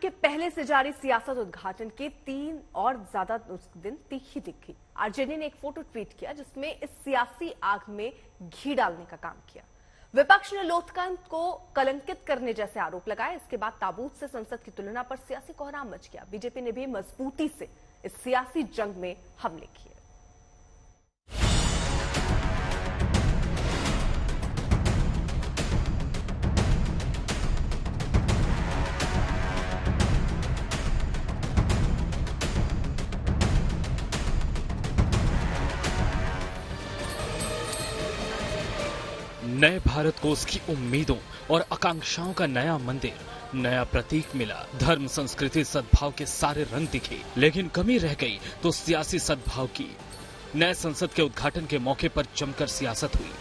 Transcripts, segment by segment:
के पहले से जारी सियासत उद्घाटन के 3 और ज्यादा दिन तीखी दिखी। आरजेडी ने एक फोटो ट्वीट किया जिसमें इस सियासी आग में घी डालने का काम किया। विपक्ष ने लोकतंत्र को कलंकित करने जैसे आरोप लगाए। इसके बाद ताबूत से संसद की तुलना पर सियासी कोहराम मच गया। बीजेपी ने भी मजबूती से इस सियासी जंग में हमले किए। नए भारत को उसकी उम्मीदों और आकांक्षाओं का नया मंदिर, नया प्रतीक मिला। धर्म, संस्कृति, सद्भाव के सारे रंग दिखे, लेकिन कमी रह गई तो सियासी सद्भाव की। नए संसद के उद्घाटन के मौके पर जमकर सियासत हुई।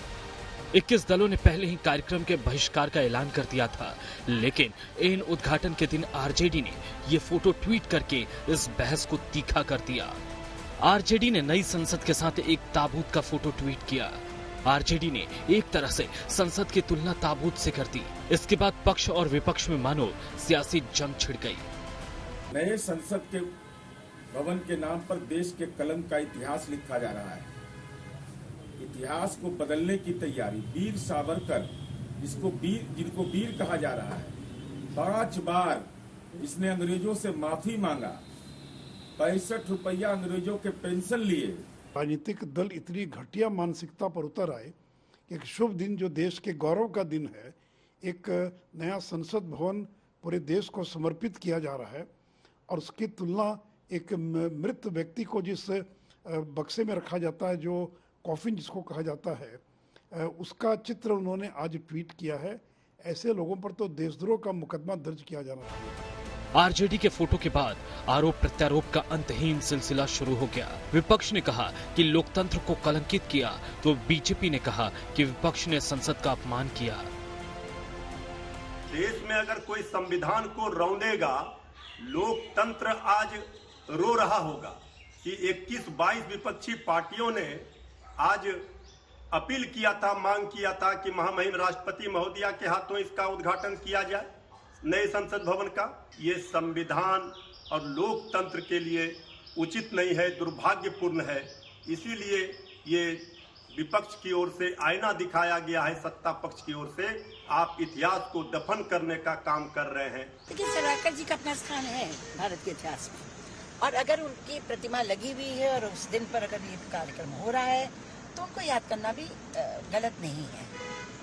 21 दलों ने पहले ही कार्यक्रम के बहिष्कार का ऐलान कर दिया था, लेकिन इन उद्घाटन के दिन आरजेडी ने ये फोटो ट्वीट करके इस बहस को तीखा कर दिया। आरजेडी ने नई संसद के साथ एक ताबूत का फोटो ट्वीट किया। आरजेडी ने एक तरह से संसद की तुलना ताबूत से कर दी। इसके बाद पक्ष और विपक्ष में मानो सियासी जंग छिड़ गई। नए संसद के भवन के नाम पर देश के कलंक का इतिहास लिखा जा रहा है। इतिहास को बदलने की तैयारी। वीर सावरकर, जिनको वीर कहा जा रहा है, 5 बार इसने अंग्रेजों से माफी मांगा, 65 रुपया अंग्रेजों के पेंशन लिए। राजनीतिक दल इतनी घटिया मानसिकता पर उतर आए कि एक शुभ दिन जो देश के गौरव का दिन है, एक नया संसद भवन पूरे देश को समर्पित किया जा रहा है और उसकी तुलना एक मृत व्यक्ति को जिस बक्से में रखा जाता है, जो कॉफिन जिसको कहा जाता है, उसका चित्र उन्होंने आज ट्वीट किया है। ऐसे लोगों पर तो देशद्रोह का मुकदमा दर्ज किया जाना चाहिए। आरजेडी के फोटो के बाद आरोप प्रत्यारोप का अंतहीन सिलसिला शुरू हो गया। विपक्ष ने कहा कि लोकतंत्र को कलंकित किया, तो बीजेपी ने कहा कि विपक्ष ने संसद का अपमान किया। देश में अगर कोई संविधान को रौंदेगा, लोकतंत्र आज रो रहा होगा कि 21-22 विपक्षी पार्टियों ने आज अपील किया था, मांग किया था कि महामहिम राष्ट्रपति महोदया के हाथों इसका उद्घाटन किया जाए, नए संसद भवन का। ये संविधान और लोकतंत्र के लिए उचित नहीं है, दुर्भाग्यपूर्ण है। इसीलिए ये विपक्ष की ओर से आईना दिखाया गया है, सत्ता पक्ष की ओर से आप इतिहास को दफन करने का काम कर रहे हैं। लेकिन सावरकर जी का अपना स्थान है भारत के इतिहास में, और अगर उनकी प्रतिमा लगी हुई है और उस दिन पर अगर ये कार्यक्रम हो रहा है तो उनको याद करना भी गलत नहीं है।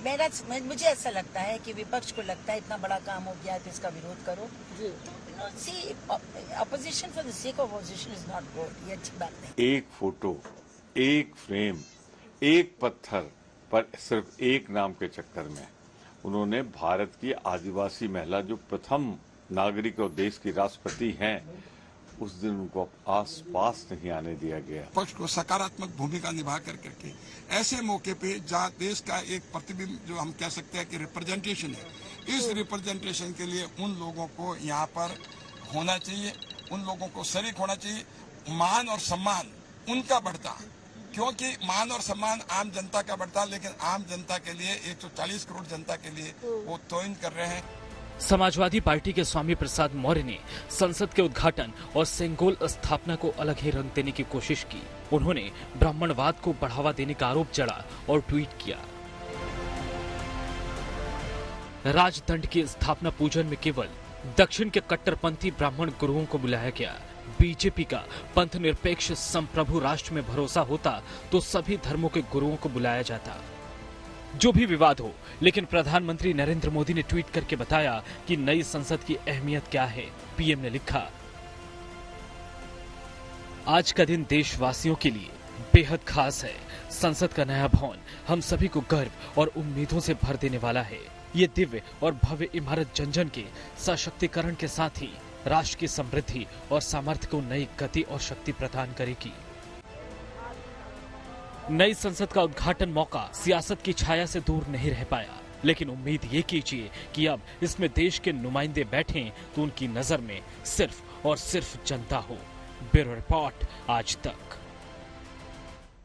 मुझे ऐसा लगता है कि विपक्ष को लगता है इतना बड़ा काम हो गया है तो इसका विरोध करो। तो see, opposition for the sake of opposition is not good. ये अच्छी बात नहीं। एक फोटो, एक फ्रेम, एक पत्थर पर सिर्फ एक नाम के चक्कर में उन्होंने भारत की आदिवासी महिला, जो प्रथम नागरिक और देश की राष्ट्रपति हैं, उस दिन उनको आस-पास नहीं आने दिया गया। पक्ष को सकारात्मक भूमिका निभा करके ऐसे मौके पे जहाँ देश का एक प्रतिबिंब, जो हम कह सकते हैं कि रिप्रेजेंटेशन है, इस रिप्रेजेंटेशन के लिए उन लोगों को यहाँ पर होना चाहिए, उन लोगों को शरीक होना चाहिए। मान और सम्मान उनका बढ़ता, क्योंकि मान और सम्मान आम जनता का बढ़ता, लेकिन आम जनता के लिए 140 करोड़ जनता के लिए वो तोइन कर रहे हैं। समाजवादी पार्टी के स्वामी प्रसाद मौर्य ने संसद के उद्घाटन और सेंगोल स्थापना को अलग ही रंग देने की कोशिश की। उन्होंने ब्राह्मणवाद को बढ़ावा देने का आरोप जड़ा और ट्वीट किया। राजदंड की स्थापना पूजन में केवल दक्षिण के कट्टरपंथी ब्राह्मण गुरुओं को बुलाया गया। बीजेपी का पंथ निरपेक्ष संप्रभु राष्ट्र में भरोसा होता तो सभी धर्मों के गुरुओं को बुलाया जाता। जो भी विवाद हो, लेकिन प्रधानमंत्री नरेंद्र मोदी ने ट्वीट करके बताया कि नई संसद की अहमियत क्या है। पीएम ने लिखा, आज का दिन देशवासियों के लिए बेहद खास है। संसद का नया भवन हम सभी को गर्व और उम्मीदों से भर देने वाला है। ये दिव्य और भव्य इमारत जन जन के सशक्तिकरण के साथ ही राष्ट्र की समृद्धि और सामर्थ्य को नई गति और शक्ति प्रदान करेगी। नई संसद का उद्घाटन मौका सियासत की छाया से दूर नहीं रह पाया, लेकिन उम्मीद ये कीजिए कि अब इसमें देश के नुमाइंदे बैठें तो उनकी नजर में सिर्फ और सिर्फ जनता हो। ब्यूरो रिपोर्ट, आज तक।